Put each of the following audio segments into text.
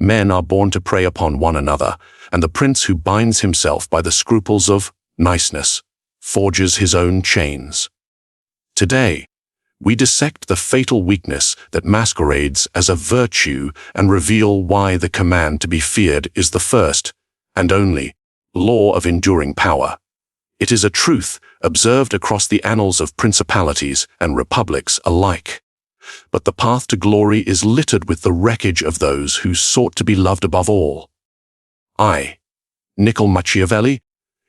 Men are born to prey upon one another, and the prince who binds himself by the scruples of niceness forges his own chains. Today, we dissect the fatal weakness that masquerades as a virtue and reveal why the command to be feared is the first, and only, law of enduring power. It is a truth observed across the annals of principalities and republics alike. But the path to glory is littered with the wreckage of those who sought to be loved above all. I, Machiavelli,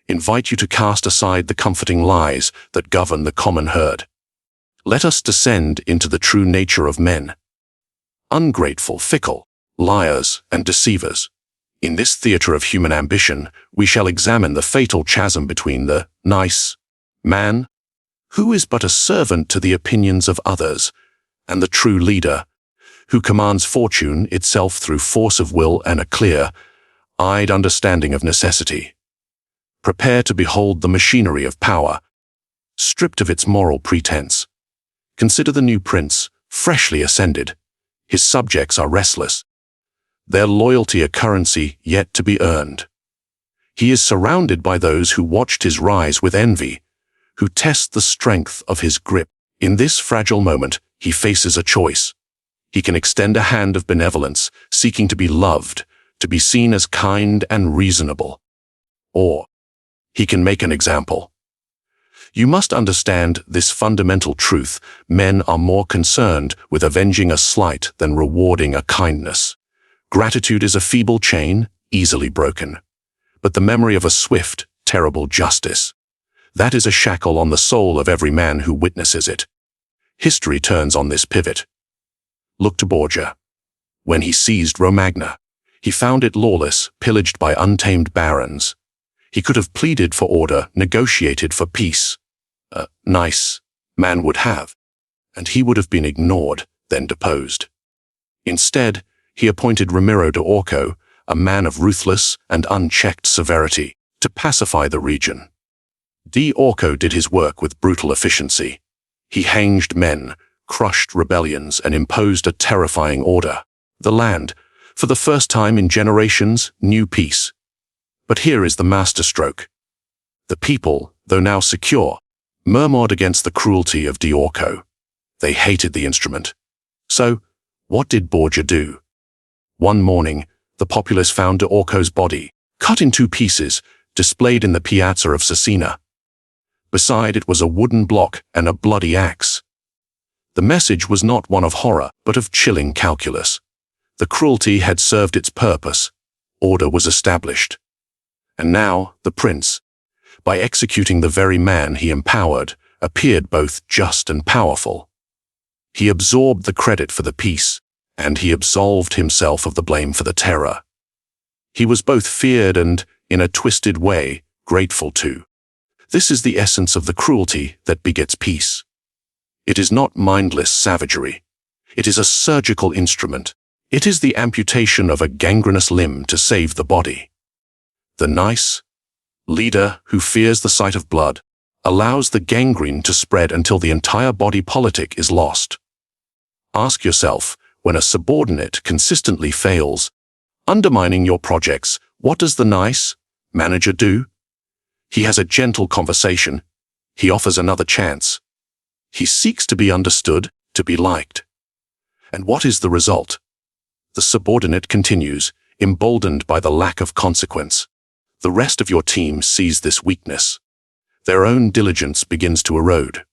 invite you to cast aside the comforting lies that govern the common herd. Let us descend into the true nature of men. Ungrateful, fickle, liars, and deceivers. In this theater of human ambition, we shall examine the fatal chasm between the nice man, who is but a servant to the opinions of others, and the true leader, who commands fortune itself through force of will and a clear-eyed understanding of necessity. Prepare to behold the machinery of power, stripped of its moral pretense. Consider the new prince, freshly ascended. His subjects are restless, their loyalty a currency yet to be earned. He is surrounded by those who watched his rise with envy, who test the strength of his grip. In this fragile moment, he faces a choice. He can extend a hand of benevolence, seeking to be loved, to be seen as kind and reasonable. Or he can make an example. You must understand this fundamental truth: men are more concerned with avenging a slight than rewarding a kindness. Gratitude is a feeble chain, easily broken. But the memory of a swift, terrible justice, that is a shackle on the soul of every man who witnesses it. History turns on this pivot. Look to Borgia. When he seized Romagna, he found it lawless, pillaged by untamed barons. He could have pleaded for order, negotiated for peace. A nice man would have, and he would have been ignored, then deposed. Instead, he appointed Ramiro de Orco, a man of ruthless and unchecked severity, to pacify the region. De Orco did his work with brutal efficiency. He hanged men, crushed rebellions, and imposed a terrifying order. The land, for the first time in generations, knew peace. But here is the masterstroke. The people, though now secure, murmured against the cruelty of de Orco. They hated the instrument. So, what did Borgia do? One morning, the populace found de Orco's body, cut in 2 pieces, displayed in the piazza of Cesena. Beside it was a wooden block and a bloody axe. The message was not one of horror, but of chilling calculus. The cruelty had served its purpose. Order was established. And now, the prince, by executing the very man he empowered, appeared both just and powerful. He absorbed the credit for the peace, and he absolved himself of the blame for the terror. He was both feared and, in a twisted way, grateful too. This is the essence of the cruelty that begets peace. It is not mindless savagery. It is a surgical instrument. It is the amputation of a gangrenous limb to save the body. The nice leader who fears the sight of blood allows the gangrene to spread until the entire body politic is lost. Ask yourself, when a subordinate consistently fails, undermining your projects, what does the nice manager do? He has a gentle conversation. He offers another chance. He seeks to be understood, to be liked. And what is the result? The subordinate continues, emboldened by the lack of consequence. The rest of your team sees this weakness. Their own diligence begins to erode.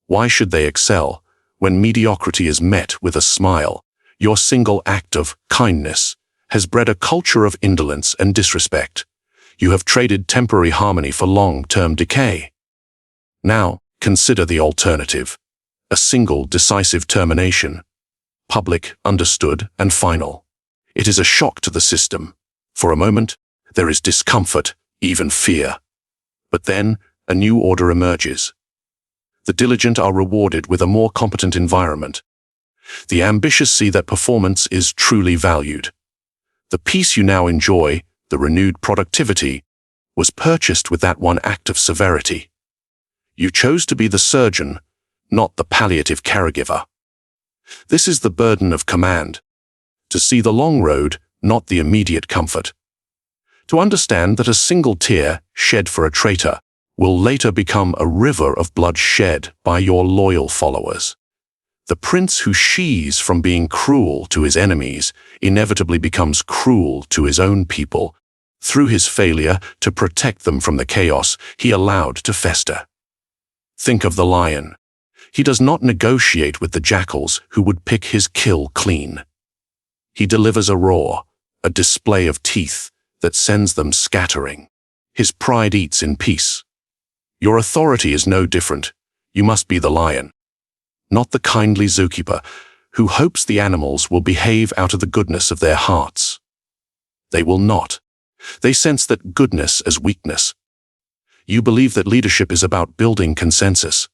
Why should they excel when mediocrity is met with a smile? Your single act of kindness has bred a culture of indolence and disrespect. You have traded temporary harmony for long-term decay. Now, consider the alternative. A single decisive termination. Public, understood, and final. It is a shock to the system. For a moment, there is discomfort, even fear. But then, a new order emerges. The diligent are rewarded with a more competent environment. The ambitious see that performance is truly valued. The peace you now enjoy, the renewed productivity, was purchased with that one act of severity. You chose to be the surgeon, not the palliative caregiver. This is the burden of command. To see the long road, not the immediate comfort. To understand that a single tear shed for a traitor will later become a river of blood shed by your loyal followers. The prince who shies from being cruel to his enemies inevitably becomes cruel to his own people, through his failure to protect them from the chaos he allowed to fester. Think of the lion. He does not negotiate with the jackals who would pick his kill clean. He delivers a roar, a display of teeth that sends them scattering. His pride eats in peace. Your authority is no different. You must be the lion, not the kindly zookeeper who hopes the animals will behave out of the goodness of their hearts. They will not. They sense that goodness as weakness. You believe that leadership is about building consensus.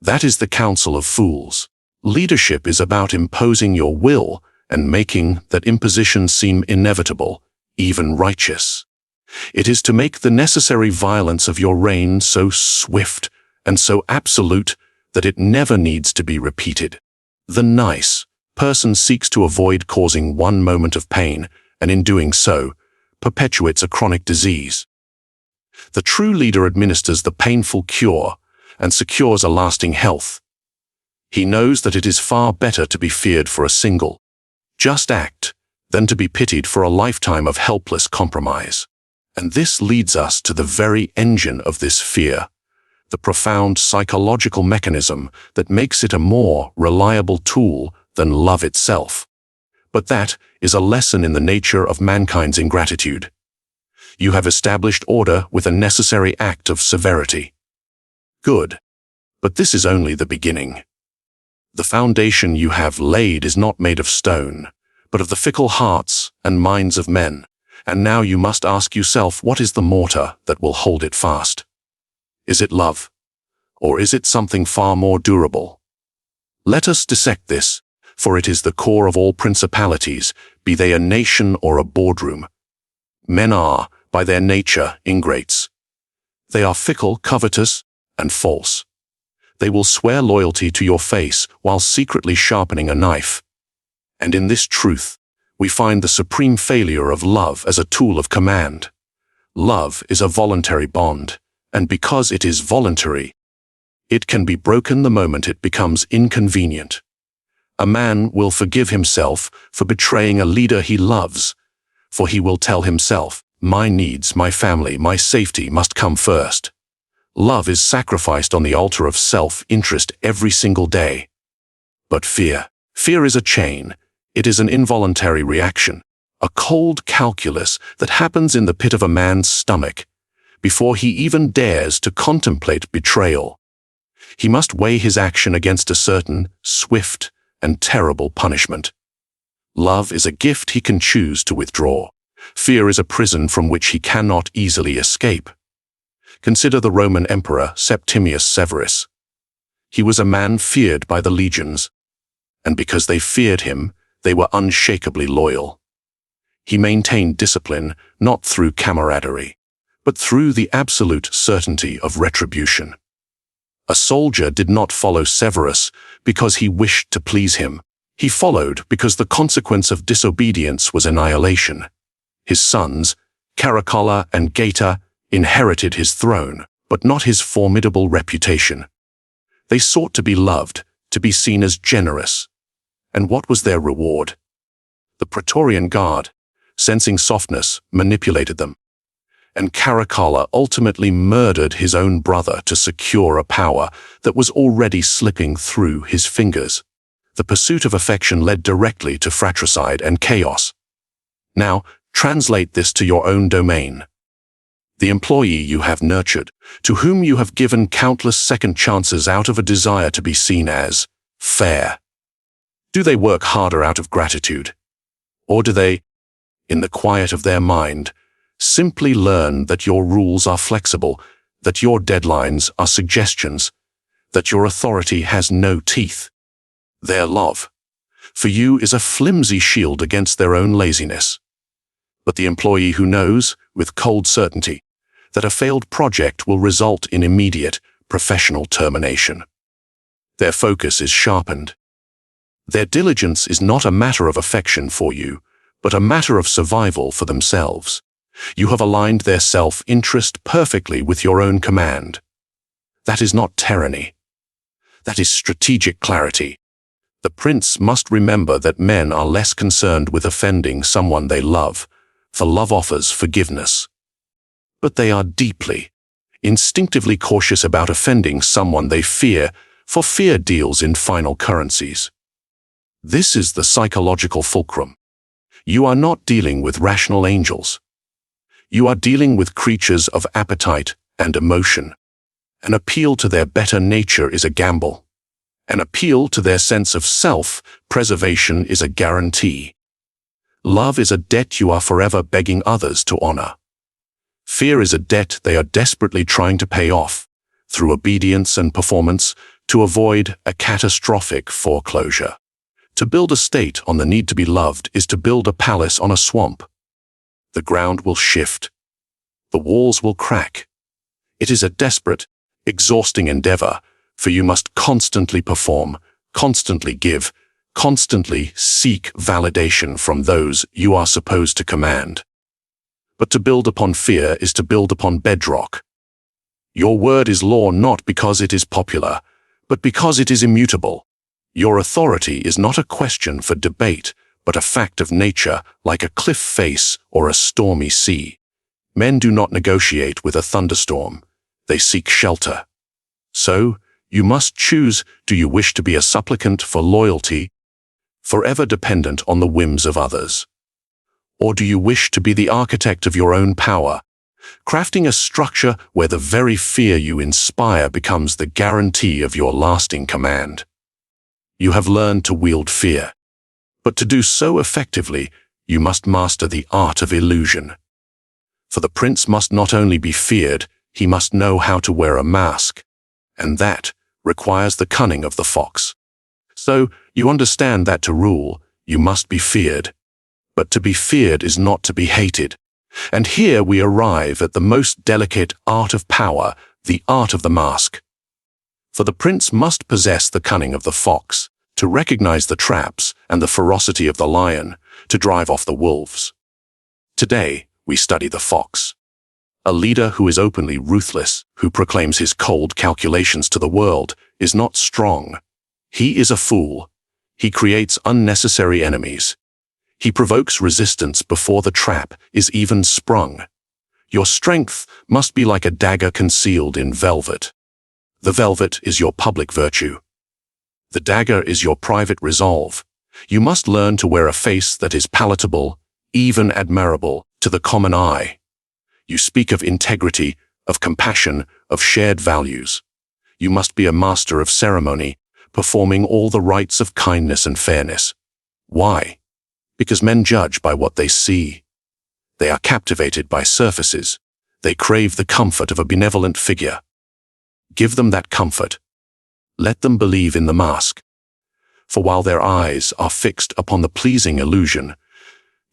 That is the counsel of fools. Leadership is about imposing your will and making that imposition seem inevitable, even righteous. It is to make the necessary violence of your reign so swift and so absolute that it never needs to be repeated. The nice person seeks to avoid causing one moment of pain, and in doing so, perpetuates a chronic disease. The true leader administers the painful cure and secures a lasting health. He knows that it is far better to be feared for a single, just act than to be pitied for a lifetime of helpless compromise. And this leads us to the very engine of this fear, the profound psychological mechanism that makes it a more reliable tool than love itself. But that is a lesson in the nature of mankind's ingratitude. You have established order with a necessary act of severity. Good. But this is only the beginning. The foundation you have laid is not made of stone, but of the fickle hearts and minds of men. And now you must ask yourself, what is the mortar that will hold it fast? Is it love? Or is it something far more durable? Let us dissect this, for it is the core of all principalities, be they a nation or a boardroom. Men are, by their nature, ingrates. They are fickle, covetous, and false. They will swear loyalty to your face while secretly sharpening a knife. And in this truth, we find the supreme failure of love as a tool of command. Love is a voluntary bond, and because it is voluntary, it can be broken the moment it becomes inconvenient. A man will forgive himself for betraying a leader he loves, for he will tell himself, my needs, my family, my safety must come first. Love is sacrificed on the altar of self-interest every single day. But fear is a chain. It is an involuntary reaction, a cold calculus that happens in the pit of a man's stomach before he even dares to contemplate betrayal. He must weigh his action against a certain, swift, and terrible punishment. Love is a gift he can choose to withdraw. Fear is a prison from which he cannot easily escape. Consider the Roman Emperor Septimius Severus. He was a man feared by the legions, and because they feared him, they were unshakably loyal. He maintained discipline not through camaraderie, but through the absolute certainty of retribution. A soldier did not follow Severus because he wished to please him. He followed because the consequence of disobedience was annihilation. His sons, Caracalla and Geta, inherited his throne, but not his formidable reputation. They sought to be loved, to be seen as generous. And what was their reward? The Praetorian Guard, sensing softness, manipulated them. And Caracalla ultimately murdered his own brother to secure a power that was already slipping through his fingers. The pursuit of affection led directly to fratricide and chaos. Now, translate this to your own domain. The employee you have nurtured, to whom you have given countless second chances out of a desire to be seen as fair. Do they work harder out of gratitude? Or do they, in the quiet of their mind, simply learn that your rules are flexible, that your deadlines are suggestions, that your authority has no teeth? Their love for you is a flimsy shield against their own laziness. But the employee who knows, with cold certainty, that a failed project will result in immediate, professional termination. Their focus is sharpened. Their diligence is not a matter of affection for you, but a matter of survival for themselves. You have aligned their self-interest perfectly with your own command. That is not tyranny. That is strategic clarity. The prince must remember that men are less concerned with offending someone they love, for love offers forgiveness. But they are deeply, instinctively cautious about offending someone they fear, for fear deals in final currencies. This is the psychological fulcrum. You are not dealing with rational angels. You are dealing with creatures of appetite and emotion. An appeal to their better nature is a gamble. An appeal to their sense of self-preservation is a guarantee. Love is a debt you are forever begging others to honor. Fear is a debt they are desperately trying to pay off, through obedience and performance, to avoid a catastrophic foreclosure. To build a state on the need to be loved is to build a palace on a swamp. The ground will shift. The walls will crack. It is a desperate, exhausting endeavor, for you must constantly perform, constantly give, constantly seek validation from those you are supposed to command. But to build upon fear is to build upon bedrock. Your word is law not because it is popular, but because it is immutable. Your authority is not a question for debate, but a fact of nature, like a cliff face or a stormy sea. Men do not negotiate with a thunderstorm. They seek shelter. So, you must choose, do you wish to be a supplicant for loyalty, forever dependent on the whims of others? Or do you wish to be the architect of your own power, crafting a structure where the very fear you inspire becomes the guarantee of your lasting command? You have learned to wield fear, but to do so effectively, you must master the art of illusion. For the prince must not only be feared, he must know how to wear a mask, and that requires the cunning of the fox. So, you understand that to rule, you must be feared. But to be feared is not to be hated. And here we arrive at the most delicate art of power, the art of the mask. For the prince must possess the cunning of the fox, to recognize the traps and the ferocity of the lion, to drive off the wolves. Today, we study the fox. A leader who is openly ruthless, who proclaims his cold calculations to the world, is not strong. He is a fool. He creates unnecessary enemies. He provokes resistance before the trap is even sprung. Your strength must be like a dagger concealed in velvet. The velvet is your public virtue. The dagger is your private resolve. You must learn to wear a face that is palatable, even admirable, to the common eye. You speak of integrity, of compassion, of shared values. You must be a master of ceremony, performing all the rites of kindness and fairness. Why? Because men judge by what they see. They are captivated by surfaces. They crave the comfort of a benevolent figure. Give them that comfort. Let them believe in the mask. For while their eyes are fixed upon the pleasing illusion,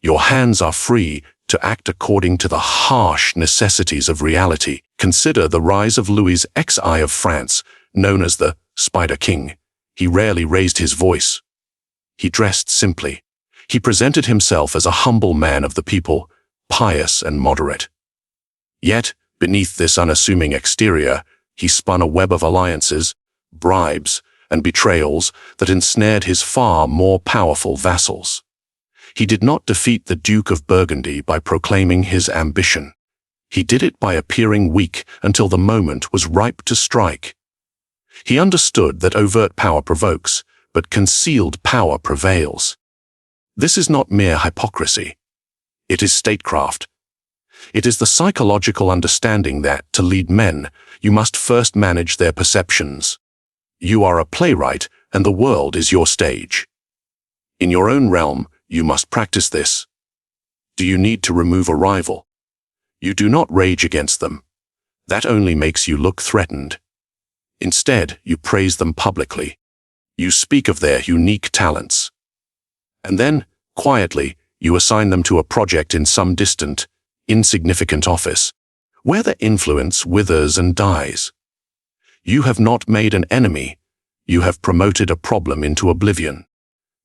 your hands are free to act according to the harsh necessities of reality. Consider the rise of Louis XI of France, known as the Spider King. He rarely raised his voice. He dressed simply. He presented himself as a humble man of the people, pious and moderate. Yet, beneath this unassuming exterior, he spun a web of alliances, bribes, and betrayals that ensnared his far more powerful vassals. He did not defeat the Duke of Burgundy by proclaiming his ambition. He did it by appearing weak until the moment was ripe to strike. He understood that overt power provokes, but concealed power prevails. This is not mere hypocrisy. It is statecraft. It is the psychological understanding that, to lead men, you must first manage their perceptions. You are a playwright, and the world is your stage. In your own realm, you must practice this. Do you need to remove a rival? You do not rage against them. That only makes you look threatened. Instead, you praise them publicly. You speak of their unique talents. And then, quietly, you assign them to a project in some distant, insignificant office, where their influence withers and dies. You have not made an enemy. You have promoted a problem into oblivion.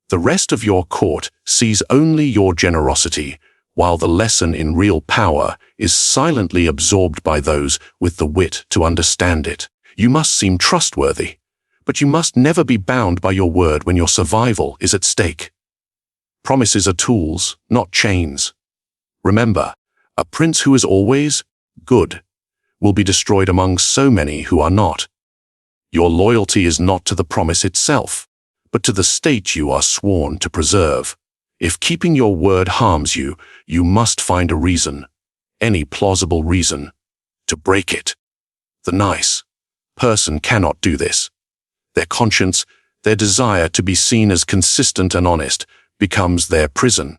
The rest of your court sees only your generosity, while the lesson in real power is silently absorbed by those with the wit to understand it. You must seem trustworthy, but you must never be bound by your word when your survival is at stake. Promises are tools, not chains. Remember, a prince who is always good will be destroyed among so many who are not. Your loyalty is not to the promise itself, but to the state you are sworn to preserve. If keeping your word harms you, you must find a reason, any plausible reason, to break it. The nice person cannot do this. Their conscience, their desire to be seen as consistent and honest, becomes their prison.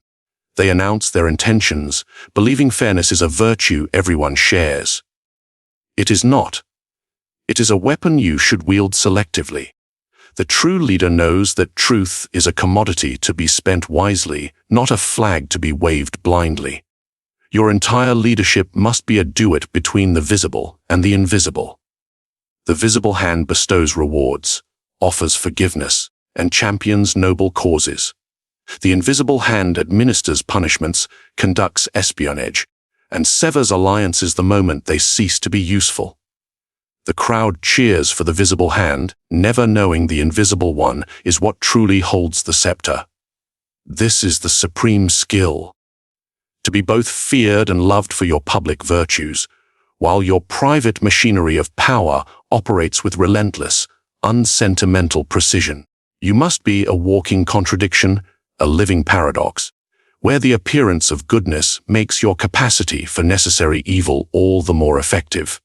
They announce their intentions, believing fairness is a virtue everyone shares. It is not. It is a weapon you should wield selectively. The true leader knows that truth is a commodity to be spent wisely, not a flag to be waved blindly. Your entire leadership must be a duet between the visible and the invisible. The visible hand bestows rewards, offers forgiveness, and champions noble causes. The invisible hand administers punishments, conducts espionage, and severs alliances the moment they cease to be useful. The crowd cheers for the visible hand, never knowing the invisible one is what truly holds the scepter. This is the supreme skill. To be both feared and loved for your public virtues, while your private machinery of power operates with relentless, unsentimental precision. You must be a walking contradiction, a living paradox, where the appearance of goodness makes your capacity for necessary evil all the more effective.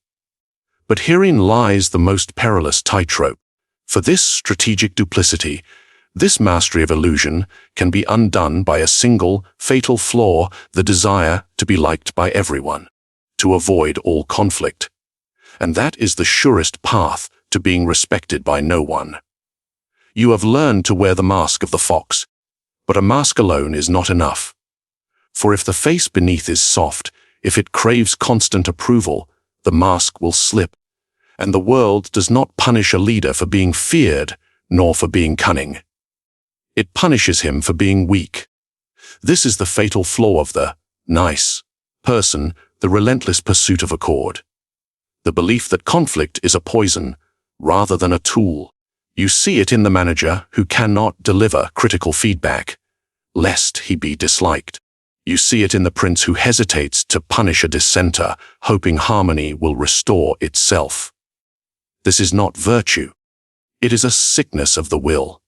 But herein lies the most perilous tightrope. For this strategic duplicity, this mastery of illusion can be undone by a single, fatal flaw, the desire to be liked by everyone, to avoid all conflict. And that is the surest path to being respected by no one. You have learned to wear the mask of the fox, but a mask alone is not enough. For if the face beneath is soft, if it craves constant approval, the mask will slip, and the world does not punish a leader for being feared, nor for being cunning. It punishes him for being weak. This is the fatal flaw of the nice person, the relentless pursuit of accord. The belief that conflict is a poison, rather than a tool. You see it in the manager who cannot deliver critical feedback, lest he be disliked. You see it in the prince who hesitates to punish a dissenter, hoping harmony will restore itself. This is not virtue. It is a sickness of the will.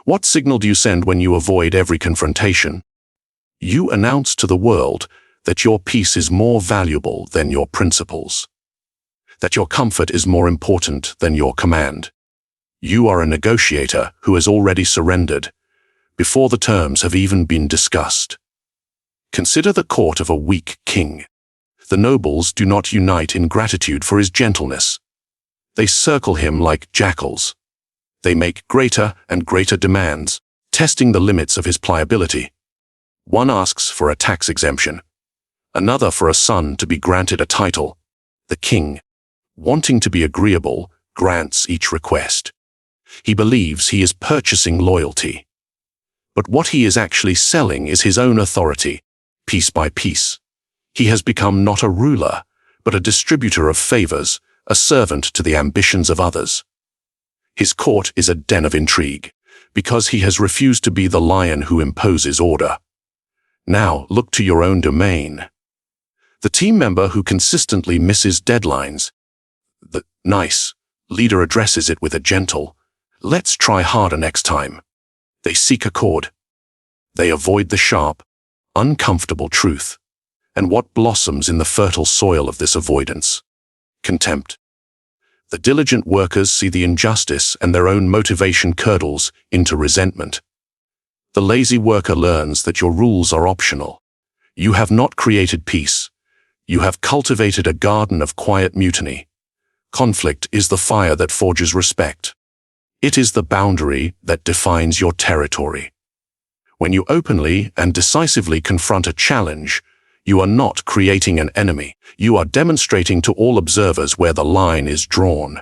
What signal do you send when you avoid every confrontation? You announce to the world that your peace is more valuable than your principles, that your comfort is more important than your command. You are a negotiator who has already surrendered, before the terms have even been discussed. Consider the court of a weak king. The nobles do not unite in gratitude for his gentleness. They circle him like jackals. They make greater and greater demands, testing the limits of his pliability. One asks for a tax exemption, another for a son to be granted a title. The king, wanting to be agreeable, grants each request. He believes he is purchasing loyalty. But what he is actually selling is his own authority, piece by piece. He has become not a ruler, but a distributor of favors, a servant to the ambitions of others. His court is a den of intrigue, because he has refused to be the lion who imposes order. Now look to your own domain. The team member who consistently misses deadlines. The nice leader addresses it with a gentle, "Let's try harder next time." They seek accord. They avoid the sharp, uncomfortable truth. And what blossoms in the fertile soil of this avoidance? Contempt. The diligent workers see the injustice and their own motivation curdles into resentment. The lazy worker learns that your rules are optional. You have not created peace. You have cultivated a garden of quiet mutiny. Conflict is the fire that forges respect. It is the boundary that defines your territory. When you openly and decisively confront a challenge, you are not creating an enemy. You are demonstrating to all observers where the line is drawn.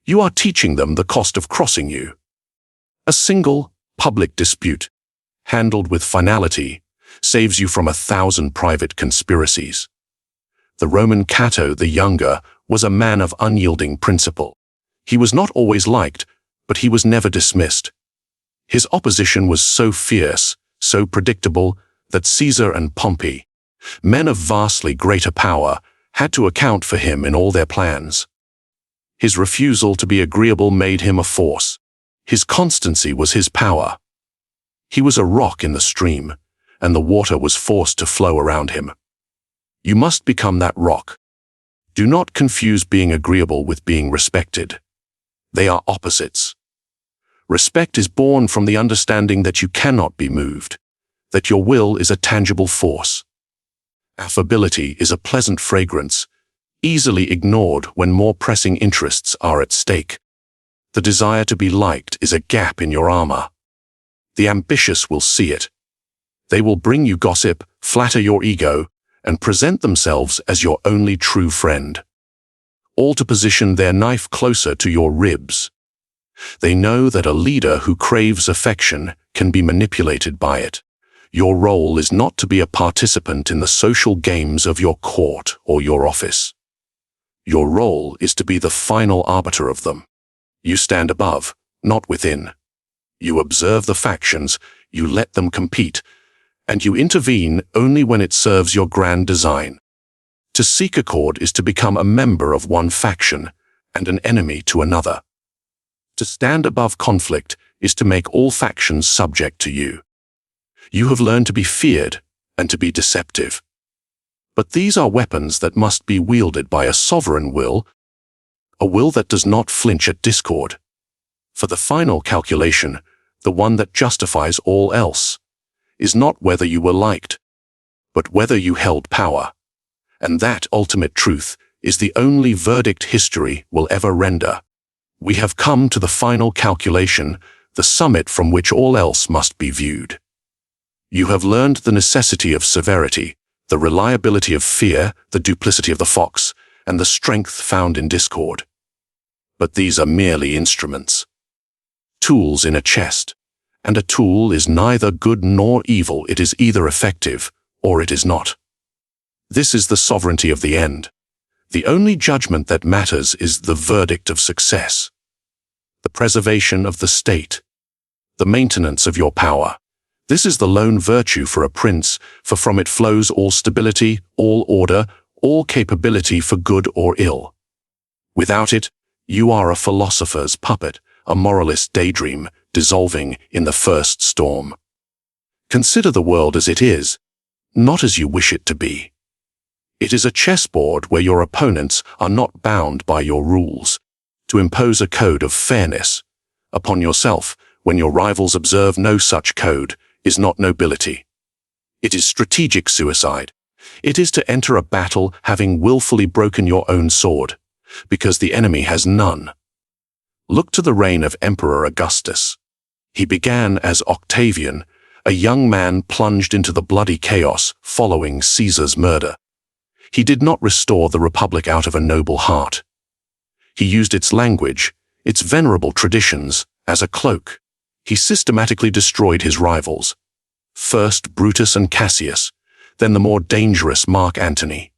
You are teaching them the cost of crossing you. A single, Public dispute, handled with finality, saves you from 1,000 private conspiracies. The Roman Cato the Younger was a man of unyielding principle. He was not always liked, but he was never dismissed. His opposition was so fierce, so predictable, that Caesar and Pompey, men of vastly greater power, had to account for him in all their plans. His refusal to be agreeable made him a force. His constancy was his power. He was a rock in the stream, and the water was forced to flow around him. You must become that rock. Do not confuse being agreeable with being respected. They are opposites. Respect is born from the understanding that you cannot be moved, that your will is a tangible force. Affability is a pleasant fragrance, easily ignored when more pressing interests are at stake. The desire to be liked is a gap in your armor. The ambitious will see it. They will bring you gossip, flatter your ego, and present themselves as your only true friend, all to position their knife closer to your ribs. They know that a leader who craves affection can be manipulated by it. Your role is not to be a participant in the social games of your court or your office. Your role is to be the final arbiter of them. You stand above, not within. You observe the factions, you let them compete, and you intervene only when it serves your grand design. To seek accord is to become a member of one faction and an enemy to another. To stand above conflict is to make all factions subject to you. You have learned to be feared and to be deceptive. But these are weapons that must be wielded by a sovereign will, a will that does not flinch at discord. For the final calculation, the one that justifies all else, is not whether you were liked, but whether you held power. And that ultimate truth is the only verdict history will ever render. We have come to the final calculation, the summit from which all else must be viewed. You have learned the necessity of severity, the reliability of fear, the duplicity of the fox, and the strength found in discord. But these are merely instruments, tools in a chest, and a tool is neither good nor evil. It is either effective or it is not. This is the sovereignty of the end. The only judgment that matters is the verdict of success, the preservation of the state, the maintenance of your power. This is the lone virtue for a prince, for from it flows all stability, all order, all capability for good or ill. Without it, you are a philosopher's puppet, a moralist daydream, dissolving in the first storm. Consider the world as it is, not as you wish it to be. It is a chessboard where your opponents are not bound by your rules. To impose a code of fairness upon yourself when your rivals observe no such code is not nobility. It is strategic suicide. It is to enter a battle having willfully broken your own sword, because the enemy has none. Look to the reign of Emperor Augustus. He began as Octavian, a young man plunged into the bloody chaos following Caesar's murder. He did not restore the Republic out of a noble heart. He used its language, its venerable traditions, as a cloak. He systematically destroyed his rivals, first Brutus and Cassius, then the more dangerous Mark Antony.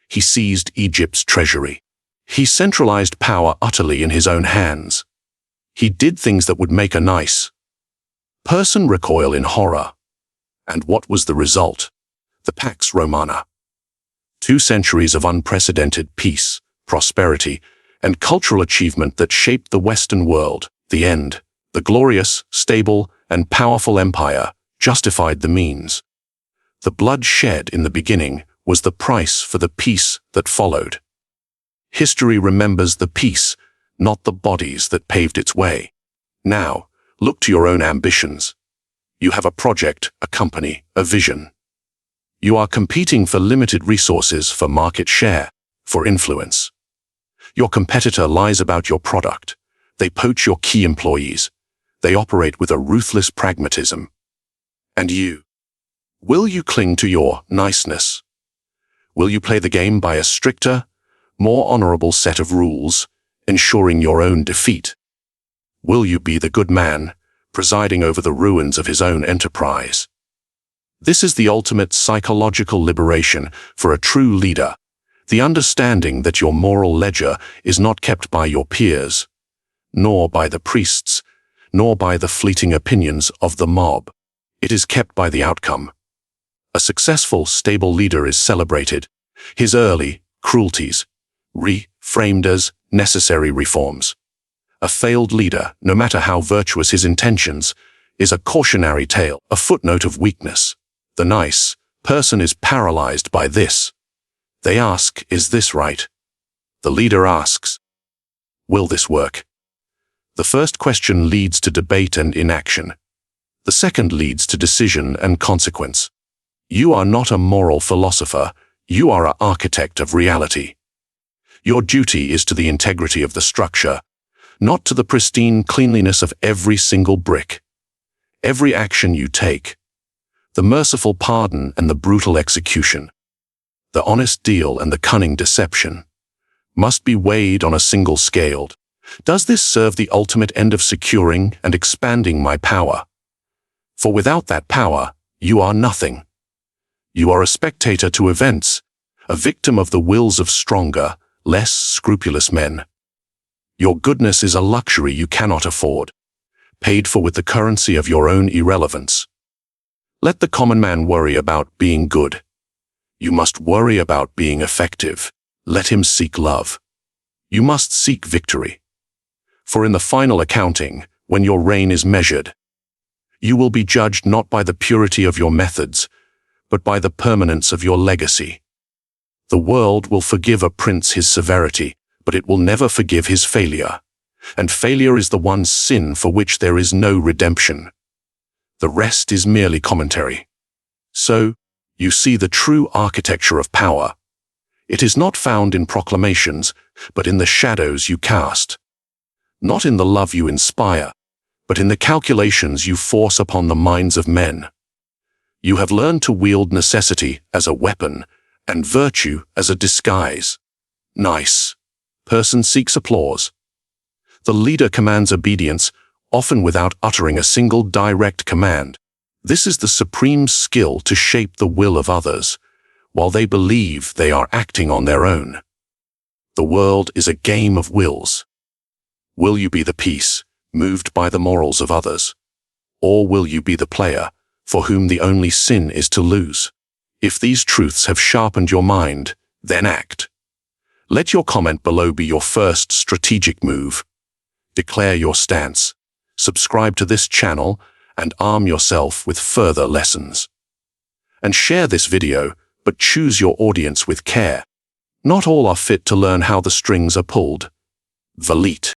He seized Egypt's treasury. He centralized power utterly in his own hands. He did things that would make a nice person recoil in horror. And what was the result? The Pax Romana. 2 centuries of unprecedented peace, prosperity, and cultural achievement that shaped the Western world. The end, the glorious, stable, and powerful empire, justified the means. The blood shed in the beginning was the price for the peace that followed. History remembers the peace, not the bodies that paved its way. Now, look to your own ambitions. You have a project, a company, a vision. You are competing for limited resources, for market share, for influence. Your competitor lies about your product. They poach your key employees. They operate with a ruthless pragmatism. And you? Will you cling to your niceness? Will you play the game by a stricter, more honorable set of rules, ensuring your own defeat? Will you be the good man, presiding over the ruins of his own enterprise. This is the ultimate psychological liberation for a true leader, the understanding that your moral ledger is not kept by your peers, nor by the priests, nor by the fleeting opinions of the mob. It is kept by the outcome. A successful, stable leader is celebrated, his early cruelties reframed as necessary reforms. A failed leader, no matter how virtuous his intentions, is a cautionary tale, a footnote of weakness. The nice person is paralyzed by this. They ask, is this right? The leader asks, will this work? The first question leads to debate and inaction. The second leads to decision and consequence. You are not a moral philosopher, you are an architect of reality. Your duty is to the integrity of the structure, not to the pristine cleanliness of every single brick. Every action you take, the merciful pardon and the brutal execution, the honest deal and the cunning deception, must be weighed on a single scale. Does this serve the ultimate end of securing and expanding my power? For without that power, you are nothing. You are a spectator to events, a victim of the wills of stronger, less scrupulous men. Your goodness is a luxury you cannot afford, paid for with the currency of your own irrelevance. Let the common man worry about being good. You must worry about being effective. Let him seek love. You must seek victory. For in the final accounting, when your reign is measured, you will be judged not by the purity of your methods, but by the permanence of your legacy. The world will forgive a prince his severity, but it will never forgive his failure. And failure is the one sin for which there is no redemption. The rest is merely commentary. So, you see the true architecture of power. It is not found in proclamations, but in the shadows you cast. Not in the love you inspire, but in the calculations you force upon the minds of men. You have learned to wield necessity as a weapon, and virtue as a disguise. Nice person seeks applause. The leader commands obedience, often without uttering a single direct command. This is the supreme skill to shape the will of others, while they believe they are acting on their own. The world is a game of wills. Will you be the piece, moved by the morals of others? Or will you be the player, for whom the only sin is to lose? If these truths have sharpened your mind, then act. Let your comment below be your first strategic move. Declare your stance, subscribe to this channel, and arm yourself with further lessons. And share this video, but choose your audience with care. Not all are fit to learn how the strings are pulled. Valit.